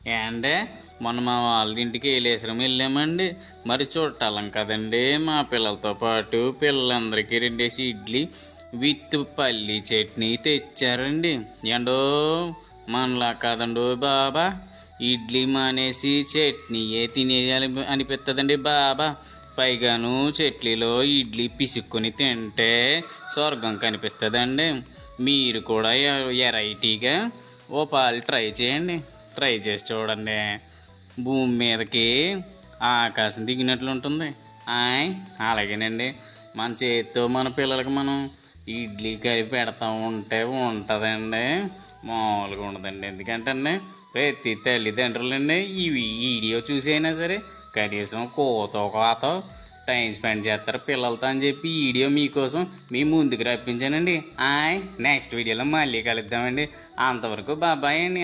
ఏంటే మొన్న మా వాళ్ళ ఇంటికి ఏలేశ్వరం వెళ్ళామండి. మరి చుట్టాలం కదండి. మా పిల్లలతో పాటు పిల్లలందరికీ 2 ఇడ్లీ విత్ పల్లి చట్నీ తెచ్చారండి. ఏండో మనలా కాదండో బాబా, ఇడ్లీ మానేసి చట్నీయే తినేయాలి అనిపిస్తుందండి బాబా. పైగాను చట్నీలో ఇడ్లీ పిసుక్కుని తింటే స్వర్గం కనిపిస్తుందండి. మీరు కూడా వెరైటీగా ఓ పాలు ట్రై చేయండి. ట్రై చేసి చూడండి. భూమి మీదకి ఆకాశం దిగినట్లు ఉంటుంది. అలాగేనండి. మన చేతితో మన పిల్లలకి మనం ఇడ్లీ కలిపి పెడతా ఉంటే ఉంటుందండి, మామూలుగా ఉండదండి. ఎందుకంటే ప్రతి తల్లిదండ్రులండి ఈ వీడియో చూసైనా సరే కనీసం కోత టైం స్పెండ్ చేస్తారు పిల్లలతో అని చెప్పి ఈ వీడియో మీకోసం మీ ముందుకు రప్పించానండి. నెక్స్ట్ వీడియోలో మళ్ళీ కలుద్దామండి. అంతవరకు బాబాయ్ అండి.